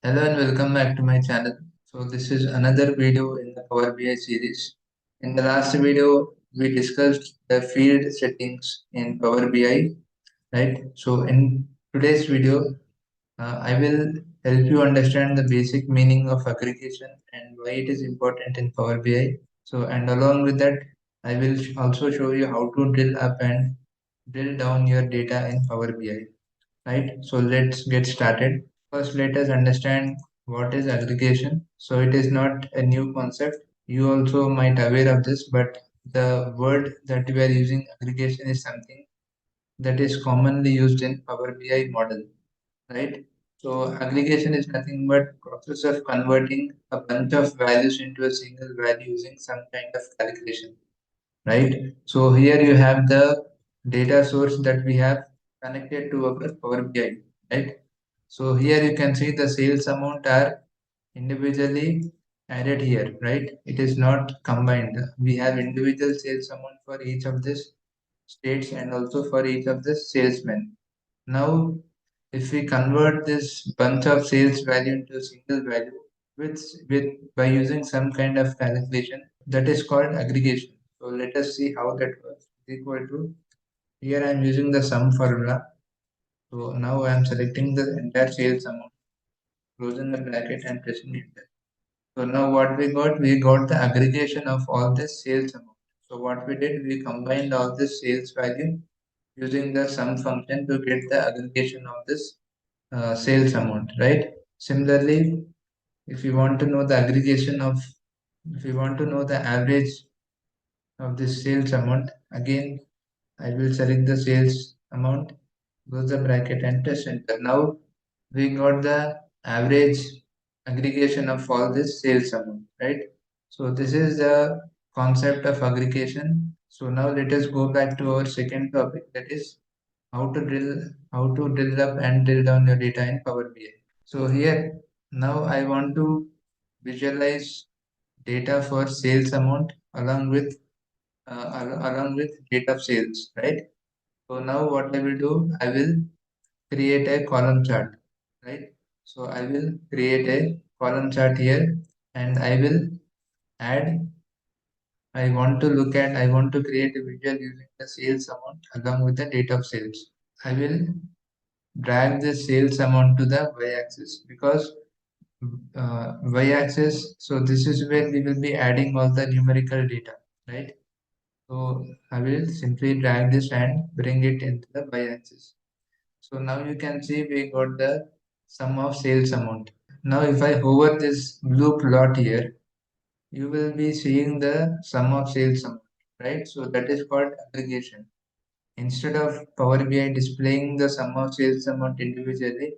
Hello and welcome back to my channel. So this is another video in the Power BI series. In the last video, we discussed the field settings in Power BI, right? So in today's video, I will help you understand the basic meaning of aggregation and why it is important in Power BI. So and along with that, I will also show you how to drill up and drill down your data in Power BI, right? So let's get started. First, let us understand what is aggregation. So it is not a new concept. You also might aware of this, but the word that we are using, aggregation, is something that is commonly used in Power BI model, right? So aggregation is nothing but process of converting a bunch of values into a single value using some kind of calculation, right? So here you have the data source that we have connected to our Power BI, right? So here you can see the sales amount are individually added here, right? It is not combined. We have individual sales amount for each of these states and also for each of the salesmen. Now, if we convert this bunch of sales value into a single value with by using some kind of calculation, that is called aggregation. So let us see how that works. Equal to, here I am using the sum formula. So now I am selecting the entire sales amount, closing the bracket and pressing enter. So now what we got? We got the aggregation of all this sales amount. So what we did, we combined all this sales value using the sum function to get the aggregation of this sales amount, right? Similarly, if you want to know the aggregation of, if you want to know the average of this sales amount, again, I will select the sales amount, close the bracket and press enter. Now we got the average aggregation of all this sales amount, right? So this is the concept of aggregation. So now let us go back to our second topic, that is how to drill up and drill down your data in Power BI. So here now I want to visualize data for sales amount along with date of sales, right? So now what I will do, I will create a column chart, right? So I will create a column chart here and I will add, I want to create a visual using the sales amount along with the date of sales. I will drag the sales amount to the y-axis because y-axis, so this is where we will be adding all the numerical data, right? So I will simply drag this and bring it into the y-axis. So now you can see we got the sum of sales amount. Now if I hover this blue plot here, you will be seeing the sum of sales amount, right? So that is called aggregation. Instead of Power BI displaying the sum of sales amount individually,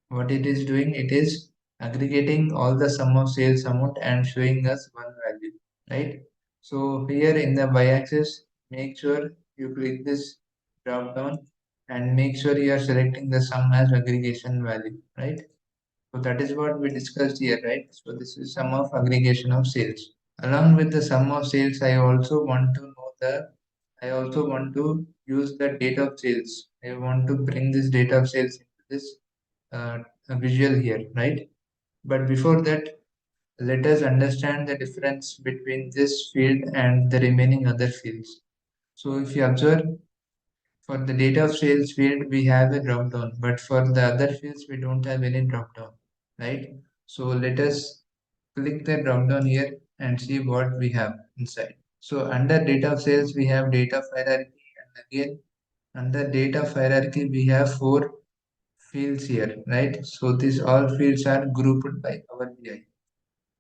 what it is doing, it is aggregating all the sum of sales amount and showing us one value, right? So here in the y-axis, make sure you click this drop down and make sure you are selecting the sum as aggregation value, right? So that is what we discussed here, right? So this is sum of aggregation of sales. Along with the sum of sales, I also want to use the date of sales. I want to bring this date of sales into this uh, visual here, right? But before that, let us understand the difference between this field and the remaining other fields. So if you observe, for the data of sales field, we have a drop down, but for the other fields, we don't have any drop down, right? So let us click the drop down here and see what we have inside. So under data of sales, we have data of hierarchy, and again under data of hierarchy, we have four fields here, right? So these all fields are grouped by Power BI.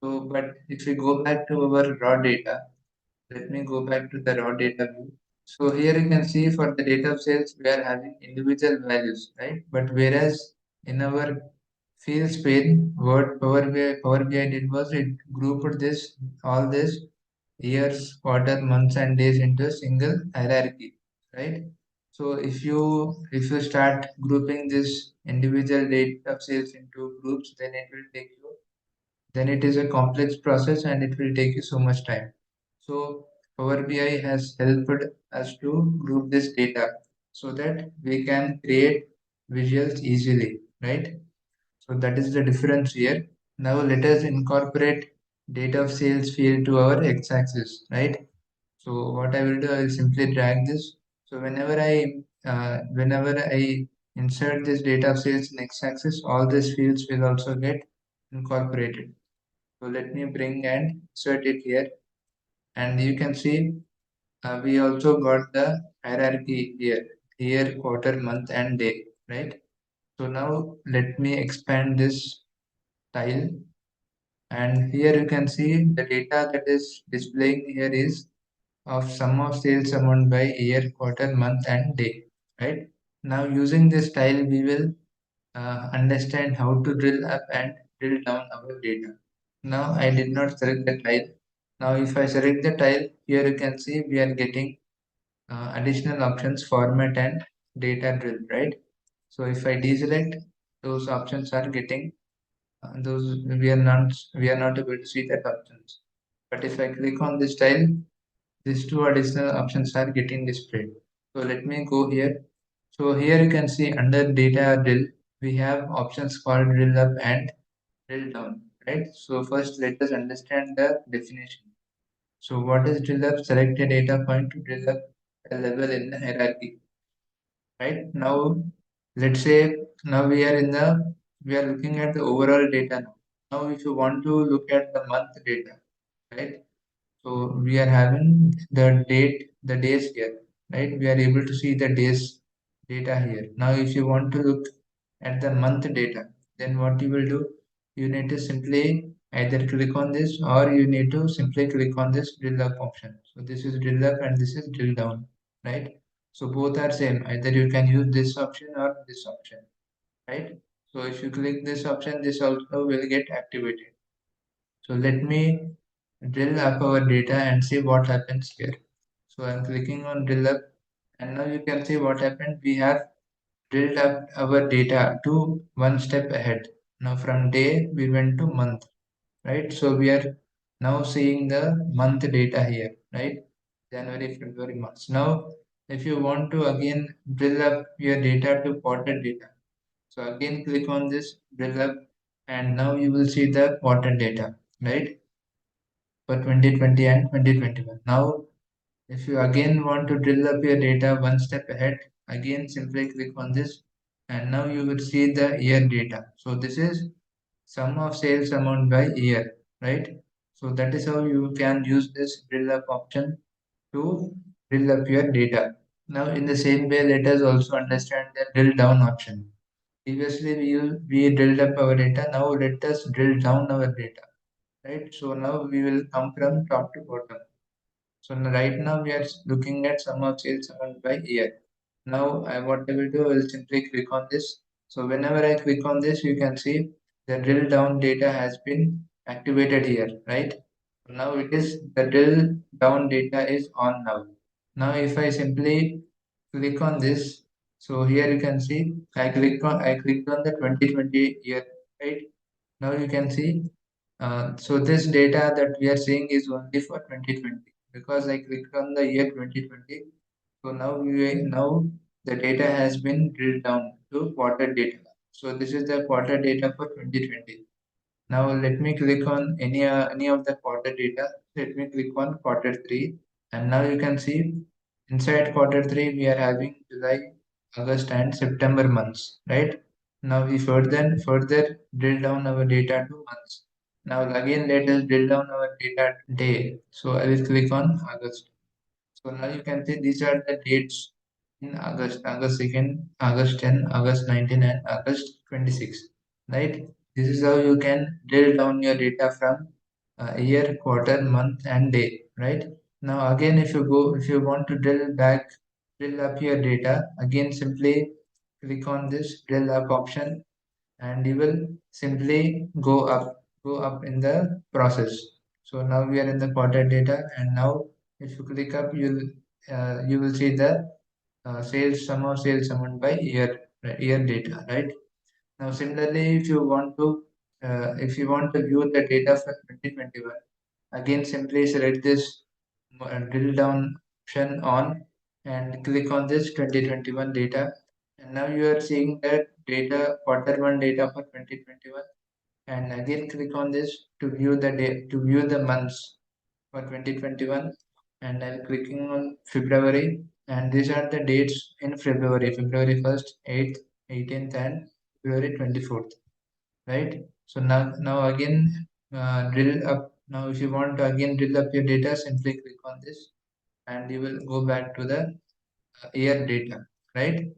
So, but if we go back to our raw data, let me go back to the raw data view. So here you can see for the data of sales, we are having individual values, right? But whereas in our fields pane, what Power BI did was it grouped all this years, quarter, months, and days into a single hierarchy, right? So if you start grouping this individual data of sales into groups, then it is a complex process and it will take you so much time. So Power BI has helped us to group this data so that we can create visuals easily, right? So that is the difference here. Now let us incorporate date of sales field to our x-axis, right? So what I will do, I will simply drag this. So whenever I insert this date of sales in x-axis, all these fields will also get incorporated. So let me bring and insert it here, and you can see we also got the hierarchy here, year, quarter, month, and day, right? So now let me expand this tile, and here you can see the data that is displaying here is of sum of sales amount by year, quarter, month, and day, right? Now using this tile, we will understand how to drill up and drill down our data. Now I did not select the tile. Now if I select the tile, here you can see we are getting additional options, format and data drill, right? So if I deselect, those options are getting those we are not able to see that options. But if I click on this tile, these two additional options are getting displayed. So let me go here. So here you can see under data drill, we have options called drill up and drill down, right? So first let us understand the definition. So what is drill up? Select a data point to drill up a level in the hierarchy, right? Now let's say now we are looking at the overall data now. Now if you want to look at the month data, right? So we are having the date, the days here, right? We are able to see the days data here. Now, if you want to look at the month data, then what you will do, you need to simply either click on this or you need to simply click on this drill up option. So this is drill up and this is drill down, right? So both are same. Either you can use this option or this option, right? So if you click this option, this also will get activated. So let me drill up our data and see what happens here. So I'm clicking on drill up, and now you can see what happened. We have drilled up our data to one step ahead. Now from day we went to month, right? So we are now seeing the month data here, right? January, February, March. Now if you want to again drill up your data to quarter data, so again click on this drill up, and now you will see the quarter data, right? For 2020 and 2021. Now, if you again want to drill up your data one step ahead, again simply click on this, and now you will see the year data. So this is sum of sales amount by year, right? So that is how you can use this drill up option to drill up your data. Now in the same way, let us also understand the drill down option. Previously we drilled up our data, now let us drill down our data, right? So now we will come from top to bottom. So right now we are looking at sum of sales amount by year. Now what I will do, I will simply click on this. So whenever I click on this, you can see the drill down data has been activated here, right? Now it is the drill down data is on now. Now if I simply click on this, so here you can see I clicked on the 2020 year, right? Now you can see so this data that we are seeing is only for 2020 because I clicked on the year 2020. So now the data has been drilled down to quarter data. So this is the quarter data for 2020. Now let me click on any of the quarter data. Let me click on quarter three, and now you can see inside quarter three we are having July, August, and September months, right? Now we further drill down our data to months. Now again let us drill down our data day. So I will click on August. So now you can see these are the dates in August, August 2nd, August 10, August 19, and August 26. Right? This is how you can drill down your data from year, quarter, month, and day. Right? Now again, if you want to drill up your data, again simply click on this drill up option, and you will simply go up in the process. So now we are in the quarter data, and now if you click up, you will see the sales sum of sales amount by year data, right? Now similarly, if you want to view the data for 2021, again simply select this drill down option on and click on this 2021 data, And now you are seeing that data, quarter one data for 2021. And again click on this to view the day, to view the months for 2021. And I'm clicking on February, and these are the dates in February: February 1st, 8th, 18th, and February 24th, right? So now again drill up. Now if you want to again drill up your data, simply click on this and you will go back to the year data, right?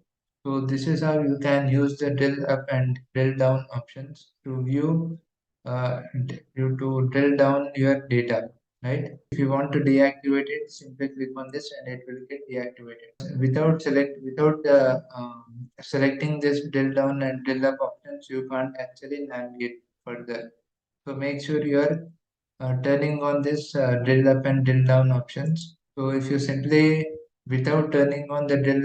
So this is how you can use the drill up and drill down options to view to drill down your data, right? If you want to deactivate it, simply click on this and it will get deactivated. Without selecting this drill down and drill up options, you can't actually navigate further. So make sure you are turning on this drill up and drill down options. So if you simply, without turning on the drill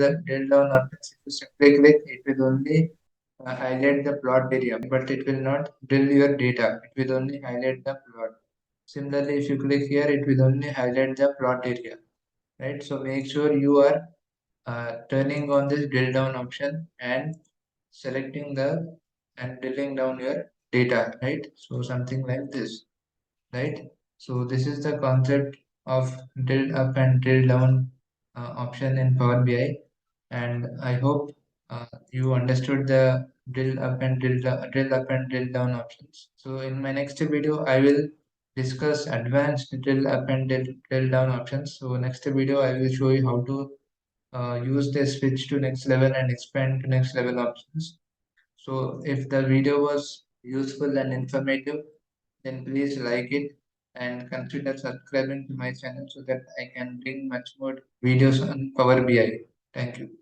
down options, if you simply click, it will only highlight the plot area, but it will not drill your data. It will only highlight the plot. Similarly, if you click here, it will only highlight the plot area, right? So make sure you are turning on this drill down option and selecting the and drilling down your data, right? So something like this, right? So this is the concept of drill up and drill down option in Power BI, and I hope you understood the drill up and drill down options. So in my next video, I will discuss advanced drill up and drill down options. So next video, I will show you how to use the switch to next level and expand to next level options. So if the video was useful and informative, then please like it and consider subscribing to my channel so that I can bring much more videos on Power BI. Thank you.